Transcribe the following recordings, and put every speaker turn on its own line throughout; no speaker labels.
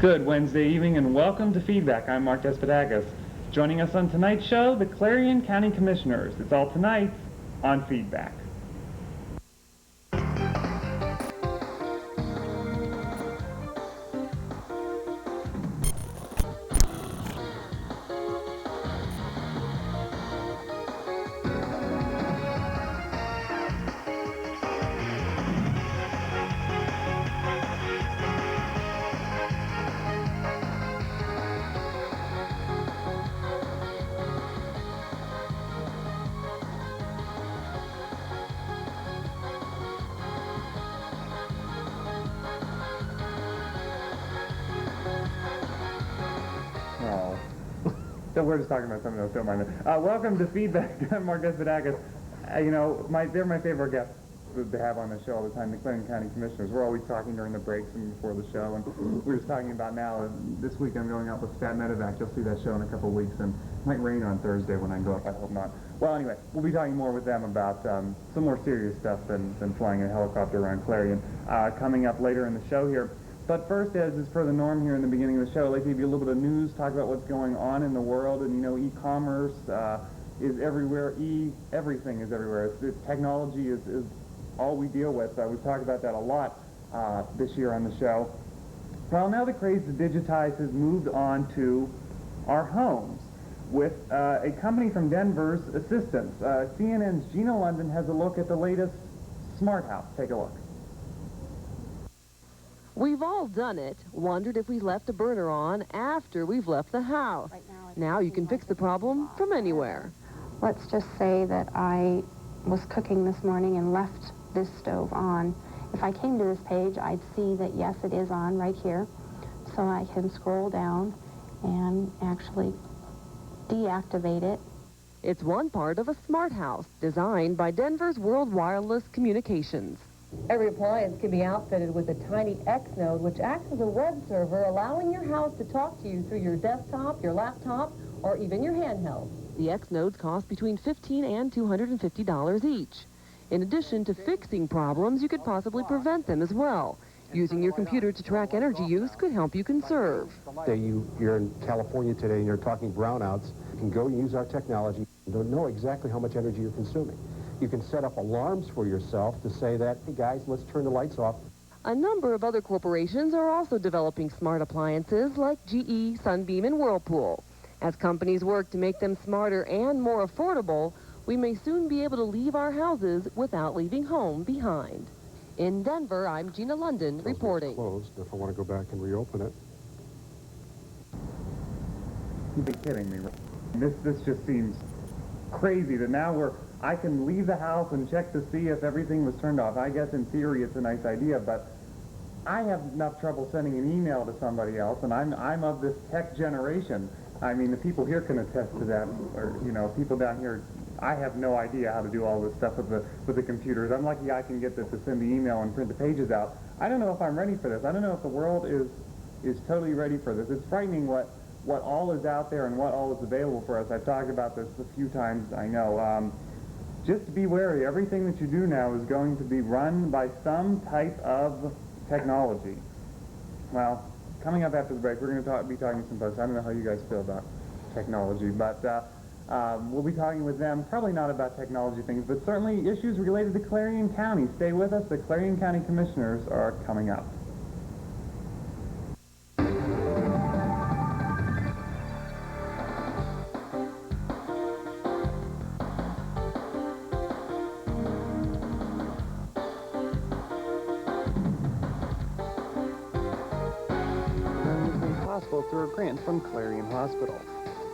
Good Wednesday evening and welcome to Feedback. I'm Mark Despotakis. Joining us on tonight's show, the Clarion County Commissioners. It's all tonight on Feedback. So we're just talking about something else, don't mind it. Welcome to Feedback. I'm Mark Despotakis. They're my favorite guests to have on the show all the time, the Clarion County Commissioners. We're always talking during the breaks and before the show, and we're just talking about now, this week I'm going out with Stat Medevac. You'll see that show in a couple of weeks, and it might rain on Thursday when I go up. I hope not. Well, anyway, we'll be talking more with them about some more serious stuff than flying a helicopter around Clarion coming up later in the show here. But first, as is per the norm here in the beginning of the show, I'd like to give you a little bit of news, talk about what's going on in the world. And, e-commerce is everywhere. Everything is everywhere. Technology is all we deal with. We've talked about that a lot this year on the show. Well, now the craze to digitize has moved on to our homes with a company from Denver's assistance. CNN's Gina London has a look at the latest smart house. Take a look.
We've all done it, wondered if we left a burner on after we've left the house. Now you can fix the problem from anywhere.
Let's just say that I was cooking this morning and left this stove on. If I came to this page, I'd see that yes, it is on right here. So I can scroll down and actually deactivate it.
It's one part of a smart house designed by Denver's World Wireless Communications.
Every appliance can be outfitted with a tiny X node, which acts as a web server, allowing your house to talk to you through your desktop, your laptop, or even your handheld.
The X nodes cost between $15 and $250 each. In addition to fixing problems, you could possibly prevent them as well. Using your computer to track energy use could help you conserve.
Say you're in California today and you're talking brownouts, you can go and use our technology and know exactly how much energy you're consuming. You can set up alarms for yourself to say that, hey guys, let's turn the lights off.
A number of other corporations are also developing smart appliances like GE, Sunbeam, and Whirlpool. As companies work to make them smarter and more affordable, we may soon be able to leave our houses without leaving home behind. In Denver, I'm Gina London reporting.
It's closed if I want to go back and reopen it.
You'd be kidding me. This just seems crazy that now I can leave the house and check to see if everything was turned off. I guess in theory it's a nice idea, but I have enough trouble sending an email to somebody else, and I'm of this tech generation. I mean, the people here can attest to that, or people down here. I have no idea how to do all this stuff with the computers. I'm lucky I can get to send the email and print the pages out. I don't know if I'm ready for this. I don't know if the world is totally ready for this. It's frightening what all is out there and what all is available for us. I've talked about this a few times, I know. Just be wary. Everything that you do now is going to be run by some type of technology. Well, coming up after the break, we're going to be talking to some folks. I don't know how you guys feel about technology, but we'll be talking with them, probably not about technology things, but certainly issues related to Clarion County. Stay with us. The Clarion County Commissioners are coming up.
Through a grant from Clarion Hospital.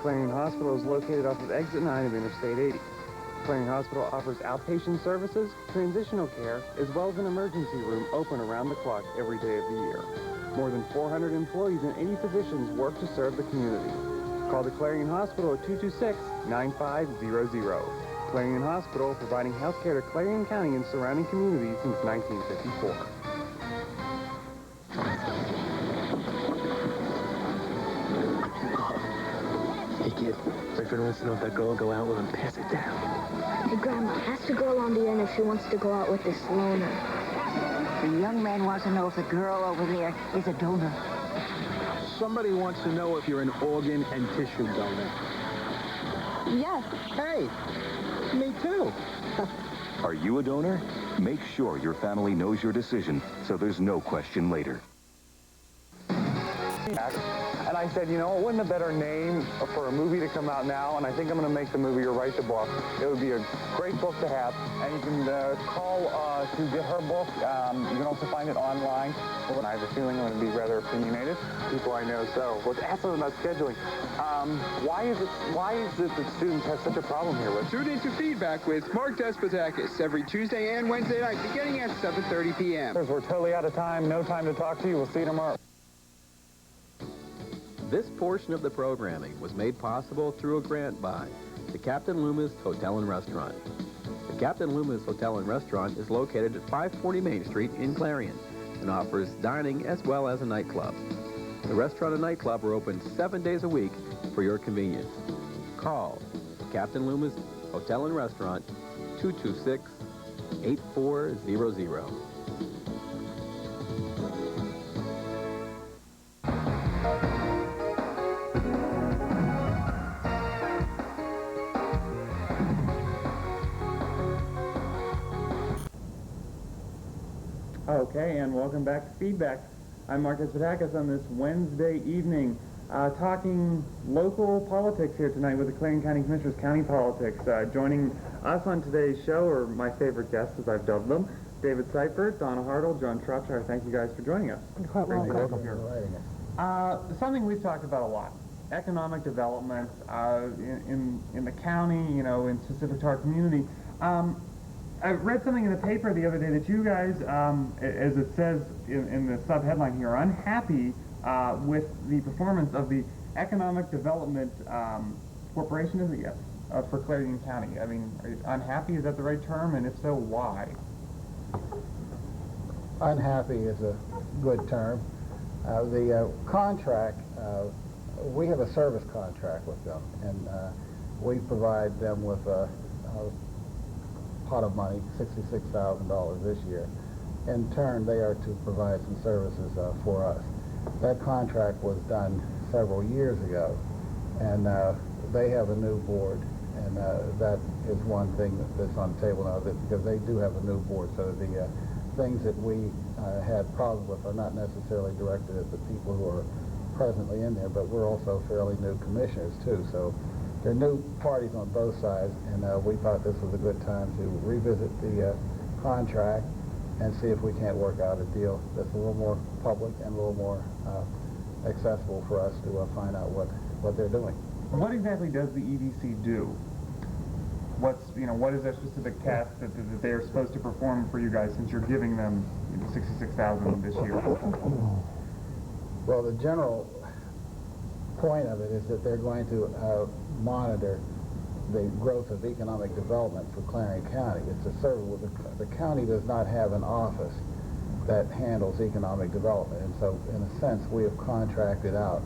Clarion Hospital is located off of Exit 9 of Interstate 80. Clarion Hospital offers outpatient services, transitional care, as well as an emergency room open around the clock every day of the year. More than 400 employees and 80 physicians work to serve the community. Call the Clarion Hospital at 226-9500. Clarion Hospital, providing health care to Clarion County and surrounding communities since 1954.
Hey kid, boyfriend wants to know if that girl will go out with him. Pass it down.
Hey Grandma, ask the girl on the end if she wants to go out with this loner.
The young man wants to know if the girl over there is a donor.
Somebody wants to know if you're an organ and tissue donor.
Yes.
Hey, me too.
Are you a donor? Make sure your family knows your decision so there's no question later.
And I said, you know, it wasn't a better name for a movie to come out now, and I think I'm going to make the movie or write the book. It would be a great book to have, and you can call to get her book. You can also find it online. And I have a feeling I'm going to be rather opinionated, people I know. So let's ask them about scheduling. Why is it that students have such a problem here with?
Tune into Feedback with Mark Despotakis every Tuesday and Wednesday night beginning at 7:30 p.m.
We're totally out of time. No time to talk to you. We'll see you tomorrow.
This portion of the programming was made possible through a grant by the Captain Loomis Hotel and Restaurant. The Captain Loomis Hotel and Restaurant is located at 540 Main Street in Clarion and offers dining as well as a nightclub. The restaurant and nightclub are open 7 days a week for your convenience. Call Captain Loomis Hotel and Restaurant 226-8400.
Okay, and welcome back to Feedback. I'm Mark Despotakis on this Wednesday evening, talking local politics here tonight with the Clarion County Commissioners, County Politics. Joining us on today's show are my favorite guests, as I've dubbed them, David Seifert, Donna Hartle, John Shropshire. Thank you guys for joining us.
You're quite welcome.
Something we've talked about a lot, economic development in the county, you know, in specific to our community. I read something in the paper the other day that you guys, as it says in the sub-headline here, are unhappy with the performance of the Economic Development Corporation, is it? Yes, for Clarion County. I mean, are you unhappy? Is that the right term? And if so, why?
Unhappy is a good term. The contract, we have a service contract with them, and we provide them with a pot of money, $66,000 this year. In turn, they are to provide some services for us. That contract was done several years ago, and they have a new board, and that is one thing that's on the table now, because they do have a new board, so the things that we had problems with are not necessarily directed at the people who are presently in there, but we're also fairly new commissioners too, so there are new parties on both sides, and we thought this was a good time to revisit the contract and see if we can't work out a deal that's a little more public and a little more accessible for us to find out what they're doing.
What exactly does the EDC do? What is their specific task that they're supposed to perform for you guys, since you're giving them $66,000 this year?
Well, the general point of it is that they're going to monitor the growth of economic development for Clarion County. It's a service. The county does not have an office that handles economic development, and so in a sense we have contracted out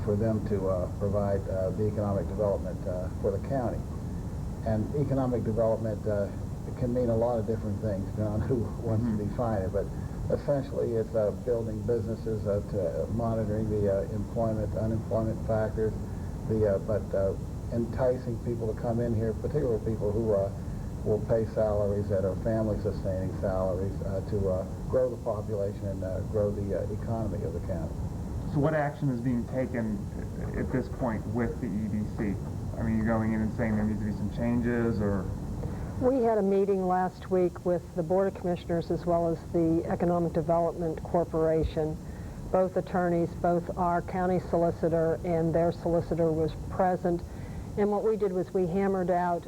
for them to provide the economic development for the county. And economic development can mean a lot of different things, depending on who wants to define it, but essentially it's building businesses, monitoring the unemployment factors, but enticing people to come in here, particularly people who will pay salaries that are family-sustaining salaries to grow the population and grow the economy of the county.
So what action is being taken at this point with the EDC? I mean, you're going in and saying there needs to be some changes, or?
We had a meeting last week with the Board of Commissioners as well as the Economic Development Corporation. Both attorneys, both our county solicitor and their solicitor was present. And what we did was we hammered out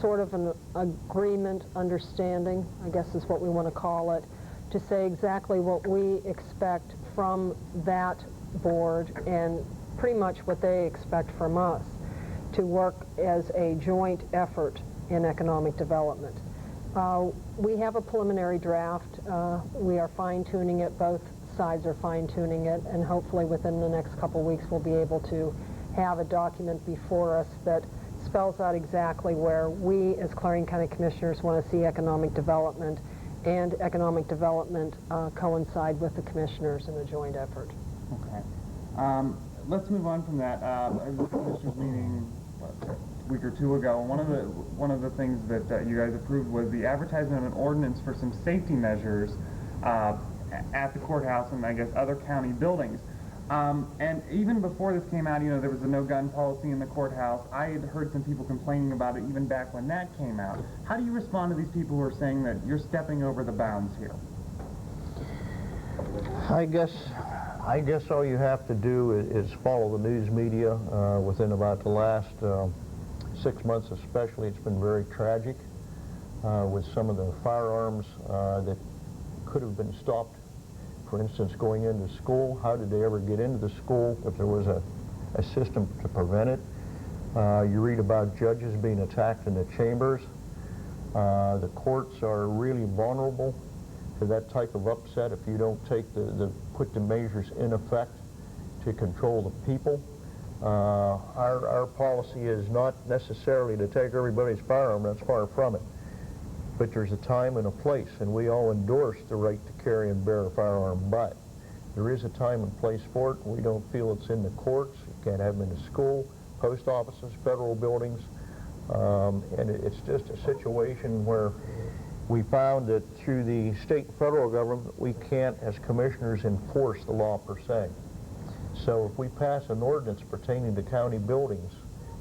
sort of an agreement, understanding, I guess is what we want to call it, to say exactly what we expect from that board and pretty much what they expect from us to work as a joint effort in economic development. We have a preliminary draft. We are fine-tuning it. Both sides are fine-tuning it, and hopefully within the next couple weeks we'll be able to have a document before us that spells out exactly where we as Clarion County Commissioners want to see economic development, and economic development coincide with the commissioners in a joint effort.
Okay. Let's move on from that. I was at the commissioners meeting a week or two ago, and one of the things that you guys approved was the advertisement of an ordinance for some safety measures at the courthouse and I guess other county buildings. And even before this came out, you know, there was a no-gun policy in the courthouse. I had heard some people complaining about it even back when that came out. How do you respond to these people who are saying that you're stepping over the bounds here?
I guess all you have to do is follow the news media. Within about the last 6 months especially, it's been very tragic with some of the firearms that could have been stopped. For instance, going into school, how did they ever get into the school if there was a system to prevent it? You read about judges being attacked in the chambers. The courts are really vulnerable to that type of upset if you don't take put the measures in effect to control the people. Our policy is not necessarily to take everybody's firearm, that's far from it. But there's a time and a place, and we all endorse the right to carry and bear a firearm, but there is a time and place for it. We don't feel it's in the courts. You can't have them in the school, post offices, federal buildings, and it's just a situation where we found that through the state and federal government, we can't, as commissioners, enforce the law per se. So if we pass an ordinance pertaining to county buildings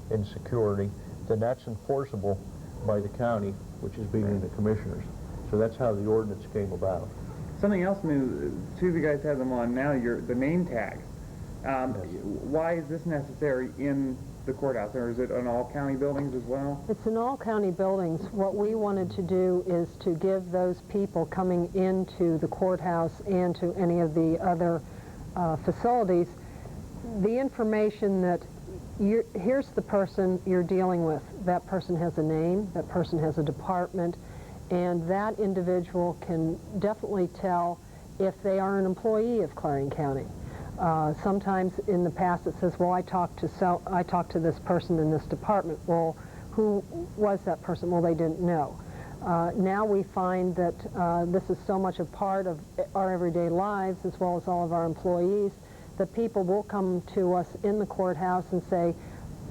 and security, then that's enforceable by the county, which is being the commissioners. So that's how the ordinance came about.
Something else new, two of you guys have them on now, the name tags. Why is this necessary in the courthouse, or is it on all county buildings as well?
It's in all county buildings. What we wanted to do is to give those people coming into the courthouse and to any of the other facilities the information that here's the person you're dealing with. That person has a name, that person has a department, and that individual can definitely tell if they are an employee of Clarion County. Sometimes in the past it says, well, I talked to this person in this department. Well, who was that person? Well, they didn't know. Now we find that this is so much a part of our everyday lives, as well as all of our employees, that people will come to us in the courthouse and say,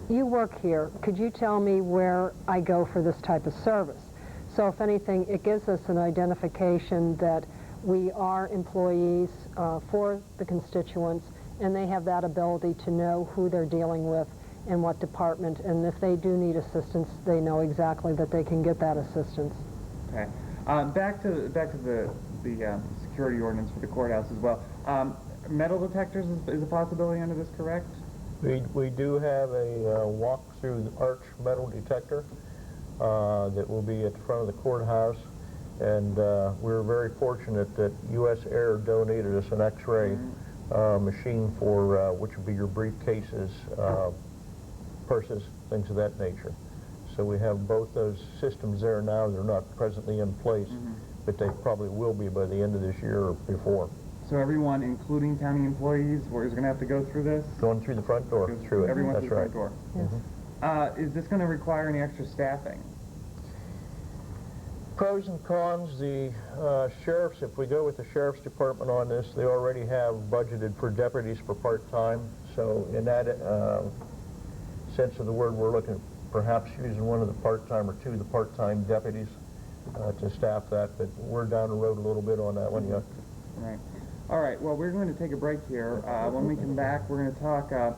you work here, could you tell me where I go for this type of service? So if anything, it gives us an identification that we are employees for the constituents, and they have that ability to know who they're dealing with and what department, and if they do need assistance, they know exactly that they can get that assistance.
Okay. Back to the security ordinance for the courthouse as well. Metal detectors is a possibility under this, correct?
We do have a walk-through arch metal detector that will be at the front of the courthouse, and we're very fortunate that U.S. Air donated us an X-ray machine for which would be your briefcases, purses, things of that nature. So we have both those systems there now. They're not presently in place, but they probably will be by the end of this year or before.
So everyone, including county employees, is going to have to go through this?
Going through the front door. Through it.
Everyone
That's
through the
right.
front door. Is this going to require any extra staffing?
Pros and cons. The sheriffs, if we go with the sheriff's department on this, they already have budgeted for deputies for part-time. So in that sense of the word, we're looking at perhaps using one of the part-time or two of the part-time deputies to staff that, but we're down the road a little bit on that one yet.
Right. All right, well, we're going to take a break here. When we come back, we're going to talk, I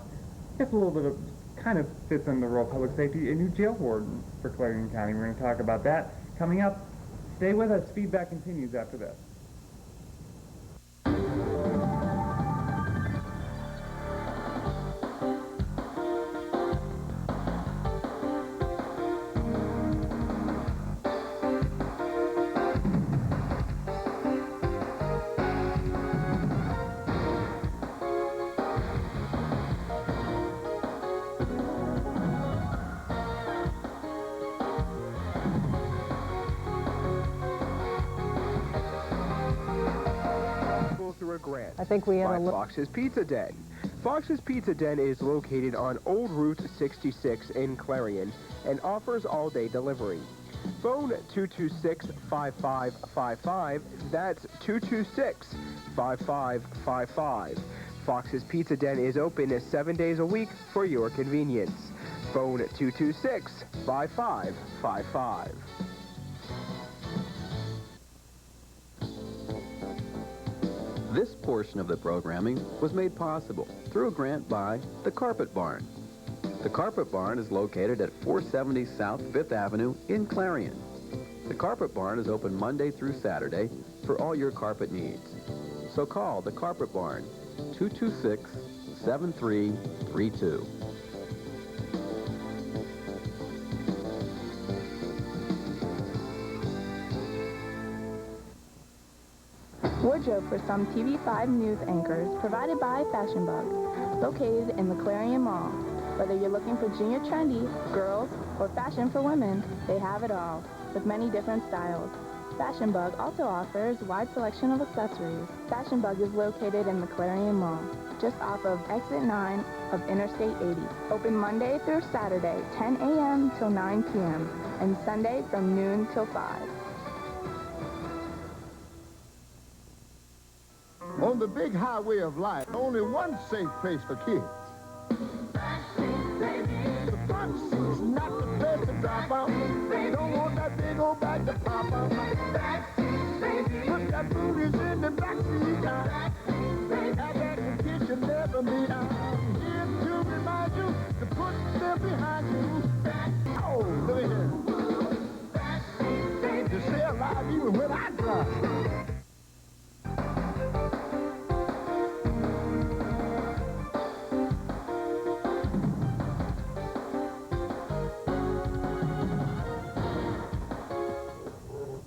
guess a little bit of, kind of fits in the role of public safety, a new jail warden for Clarion County. We're going to talk about that coming up. Stay with us. Feedback continues after this.
I think we have a
Fox's Pizza Den. Fox's Pizza Den is located on Old Route 66 in Clarion and offers all-day delivery. Phone 226-5555. That's 226-5555. Fox's Pizza Den is open 7 days a week for your convenience. Phone 226-5555.
This portion of the programming was made possible through a grant by the Carpet Barn. The Carpet Barn is located at 470 South 5th Avenue in Clarion. The Carpet Barn is open Monday through Saturday for all your carpet needs. So call the Carpet Barn, 226-7332.
Wardrobe for some TV5 news anchors, provided by Fashion Bug, located in the Clarion Mall. Whether you're looking for junior trendy, girls, or fashion for women, they have it all, with many different styles. Fashion Bug also offers a wide selection of accessories. Fashion Bug is located in the Clarion Mall, just off of Exit 9 of Interstate 80. Open Monday through Saturday, 10 a.m. till 9 p.m., and Sunday from noon till 5.
On the big highway of life, only one safe place for kids. The front seat's not the place to drop out. Don't want that big old bag to pop out. Put that booties in the back seat. Have that kiss you never be out. Here to remind you to put them behind you. Oh, look at here. To stay alive even when I drive.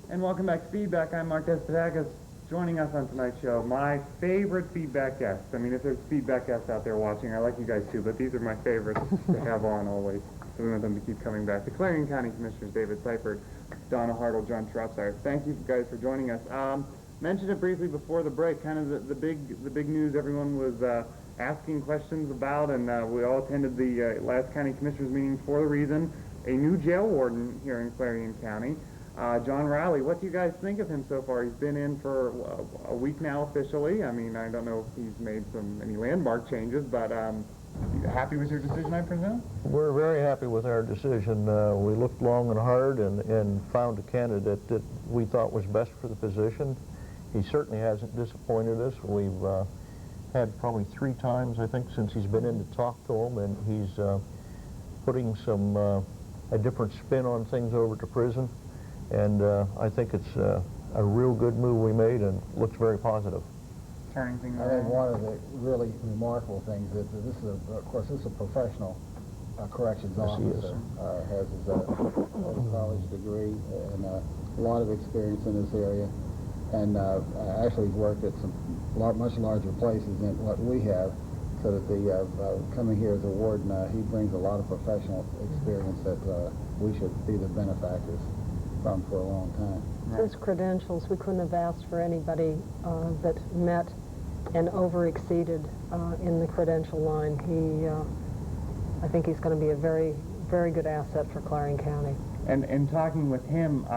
And welcome back to Feedback. I'm Mark Despotakis. Joining us on tonight's show, my favorite feedback guests. I mean, if there's feedback guests out there watching, I like you guys too, but these are my favorites to have on always. So we want them to keep coming back. The Clarion County Commissioners, David Seifert, Donna Hartle, John Shropshire. Thank you guys for joining us. Mentioned it briefly before the break, kind of the big news everyone was asking questions about, and we all attended the last County Commissioners meeting for the reason. A new jail warden here in Clarion County. John Riley, what do you guys think of him so far? He's been in for a week now officially. I mean, I don't know if he's made any landmark changes, but you happy with your decision, I presume?
We're very happy with our decision. We looked long and hard and found a candidate that we thought was best for the position. He certainly hasn't disappointed us. We've had probably 3 times, I think, since he's been in to talk to him, and he's putting a different spin on things over to prison. And I think it's a real good move we made and looks very positive.
Turning things
I think one of the really remarkable things is that this is, of course, this is a professional corrections officer. Has his college degree and a lot of experience in this area. And actually he's worked at some much larger places than what we have. So that coming here as a warden, he brings a lot of professional experience that we should be the benefactors from for a long time.
His credentials, we couldn't have asked for anybody that met and over-exceeded in the credential line. I think he's going to be a very, very good asset for Clarion County.
And talking with him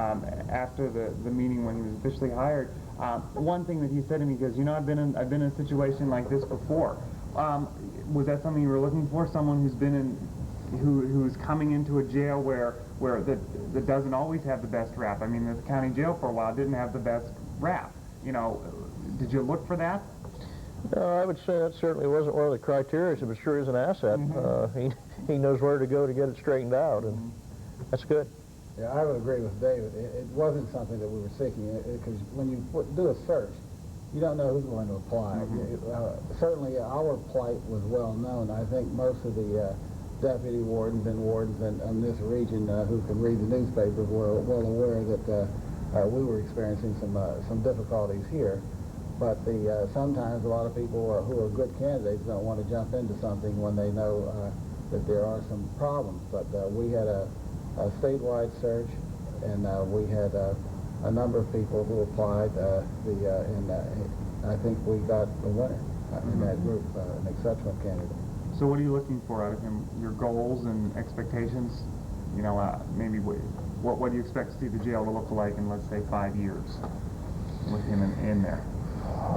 after the meeting when he was officially hired, one thing that he said to me, because, you know, I've been in a situation like this before. Was that something you were looking for? Someone who's been in, who's coming into a jail that doesn't always have the best rap. I mean, the county jail for a while didn't have the best rap. You know, did you look for that?
No, I would say that certainly wasn't one of the criteria, but sure is an asset. He knows where to go to get it straightened out, and that's good.
Yeah, I would agree with David. It wasn't something that we were seeking, because when you do a search, you don't know who's going to apply. Certainly our plight was well known. I think most of the deputy wardens and wardens in this region who can read the newspapers were well aware that we were experiencing some difficulties here. But sometimes a lot of people who are good candidates don't want to jump into something when they know that there are some problems. But we had a statewide search, and we had a number of people who applied, and I think we got the winner in that group, an exceptional candidate.
So what are you looking for out of him? Your goals and expectations? You know, maybe what do you expect to see the jail to look like in, let's say, 5 years with him in there?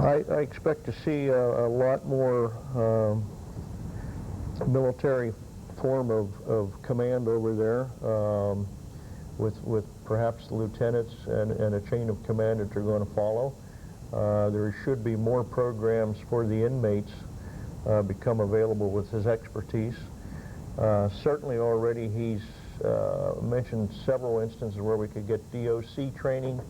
I expect to see a lot more military form of command over there, with perhaps the lieutenants and a chain of command that they're going to follow. There should be more programs for the inmates become available with his expertise. Certainly already he's mentioned several instances where we could get DOC training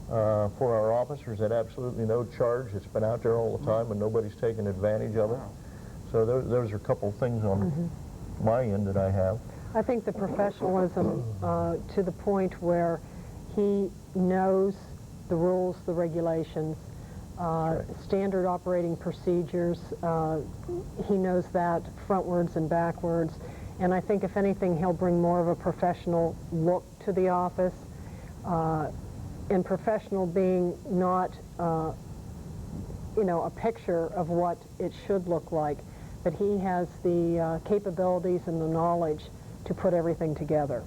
for our officers at absolutely no charge. It's been out there all the time and nobody's taken advantage of it. So those are a couple of things on my end that I have.
I think the professionalism to the point where he knows the rules, the regulations, standard operating procedures. He knows that frontwards and backwards. And I think if anything, he'll bring more of a professional look to the office. And professional being not, you know, a picture of what it should look like, but he has the capabilities and the knowledge to put everything together.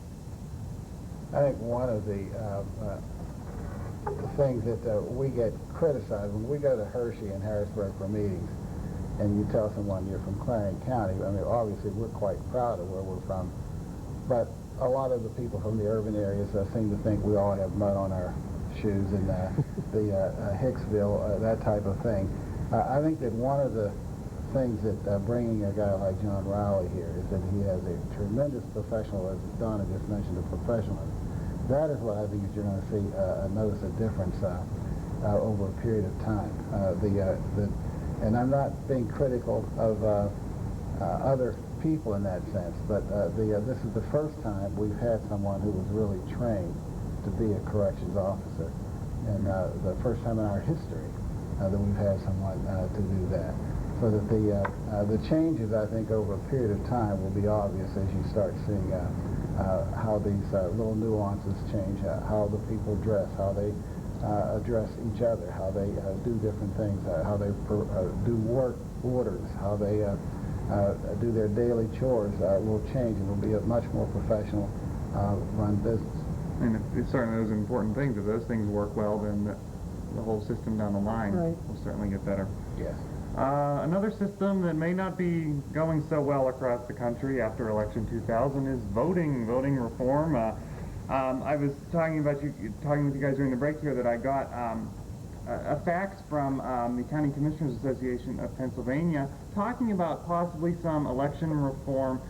I think one of the things that we get criticized when we go to Hershey and Harrisburg for meetings, and you tell someone you're from Clarion County, I mean, obviously we're quite proud of where we're from, but a lot of the people from the urban areas seem to think we all have mud on our shoes and the Hicksville, that type of thing. I think that one of the things that bringing a guy like John Rowley here is that he has a tremendous professional, as Donna just mentioned, the professionalism. That is what I think that you're going to see, notice a difference over a period of time. And I'm not being critical of other people in that sense, but this is the first time we've had someone who was really trained to be a corrections officer, and the first time in our history that we've had someone to do that. So that the changes, I think, over a period of time will be obvious as you start seeing how these little nuances change, how the people dress, how they address each other, how they do different things, how they do work orders, how they do their daily chores will change, and will be a much more professional run business.
And if certainly those important things, if those things work well, then the whole system down the line will certainly get better.
Yes.
Another system that may not be going so well across the country after election 2000 is voting reform. I was talking with you guys during the break here that I got a fax from the County Commissioners Association of Pennsylvania talking about possibly some election reform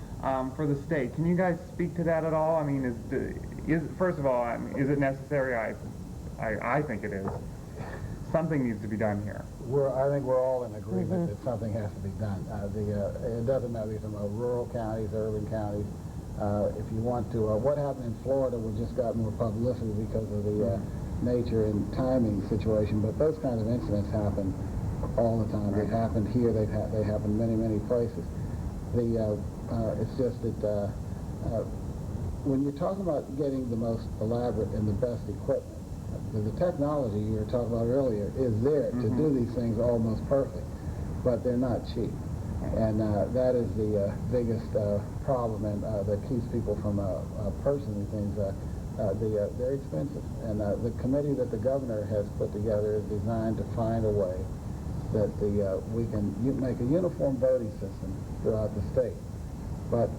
for the state. Can you guys speak to that at all? I mean, first of all, is it necessary? I think it is. Something needs to be done here.
I think we're all in agreement that something has to be done. It doesn't matter if you're talking about rural counties, urban counties. If you want to, what happened in Florida, we just got more publicity because of the nature and timing situation. But those kinds of incidents happen all the time. They happened here. They happen many, many places. It's just that when you're talking about getting the most elaborate and the best equipment, the technology you were talking about earlier is there to do these things almost perfect, but they're not cheap. And that is the biggest problem, and that keeps people from purchasing things. They're expensive. And the committee that the governor has put together is designed to find a way that we can make a uniform voting system throughout the state. But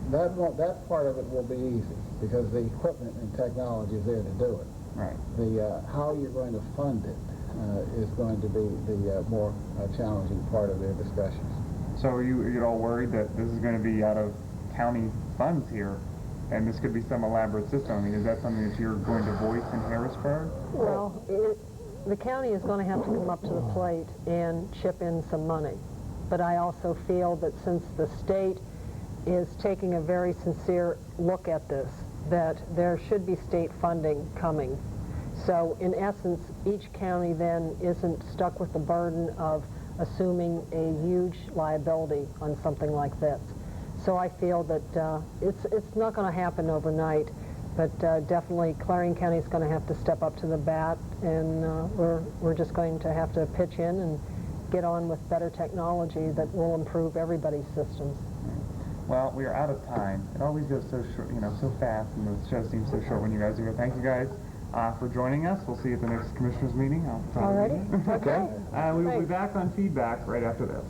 that part of it will be easy because the equipment and technology is there to do it.
Right.
How you're going to fund it is going to be the more challenging part of their discussions.
So are you all worried that this is going to be out of county funds here, and this could be some elaborate system? I mean, is that something that you're going to voice in Harrisburg?
Well, the county is going to have to come up to the plate and chip in some money. But I also feel that since the state is taking a very sincere look at this, that there should be state funding coming. So in essence, each county then isn't stuck with the burden of assuming a huge liability on something like this. So I feel that it's not going to happen overnight, but definitely Clarion County is going to have to step up to the bat, and we're just going to have to pitch in and get on with better technology that will improve everybody's systems.
Well, we are out of time. It always goes so short, so fast, and the show seems so short when you guys are here. Thank you guys for joining us. We'll see you at the next commissioners meeting.
All righty. Okay.
We will be back on feedback right after this.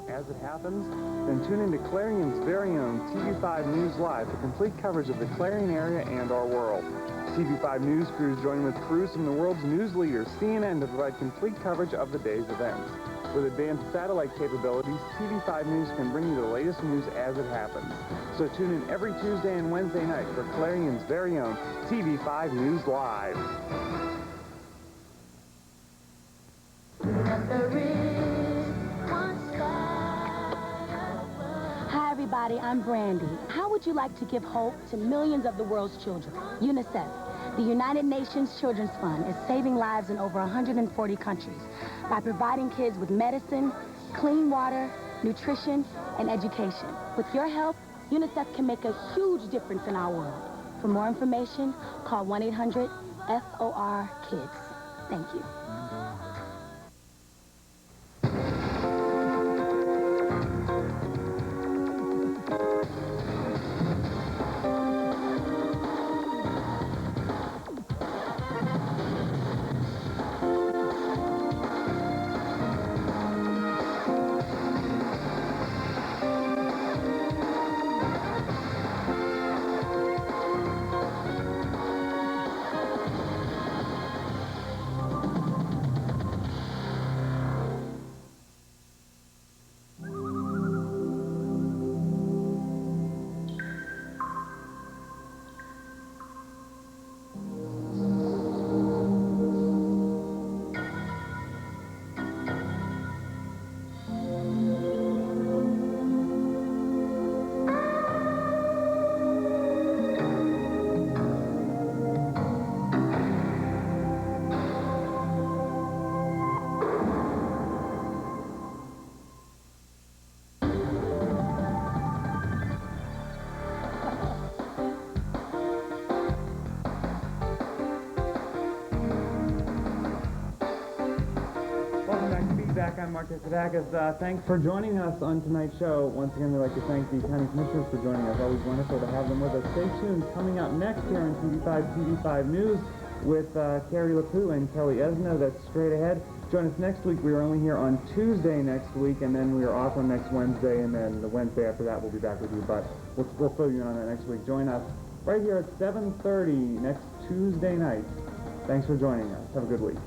As it happens, then tune into Clarion's very own TV5 News Live for complete coverage of the Clarion area and our world. TV5 News crews join with crews from the world's news leaders, CNN, to provide complete coverage of the day's events. With advanced satellite capabilities, TV5 News can bring you the latest news as it happens. So tune in every Tuesday and Wednesday night for Clarion's very own TV5 News Live.
Hi everybody, I'm Brandy. How would you like to give hope to millions of the world's children? UNICEF, the United Nations Children's Fund, is saving lives in over 140 countries by providing kids with medicine, clean water, nutrition, and education. With your help, UNICEF can make a huge difference in our world. For more information, call 1-800-FOR-KIDS. Thank you. I'm Mark Kasadakis. Thanks for joining us on tonight's show. Once again, we'd like to thank the county commissioners for joining us. Always wonderful to have them with us. Stay tuned. Coming up next here on TV5 News with Carrie LaPoo and Kelly Esna. That's straight ahead. Join us next week. We are only here on Tuesday next week, and then we are off on next Wednesday, and then the Wednesday after that we'll be back with you. But we'll fill you in on that next week. Join us right here at 7:30 next Tuesday night. Thanks for joining us. Have a good week.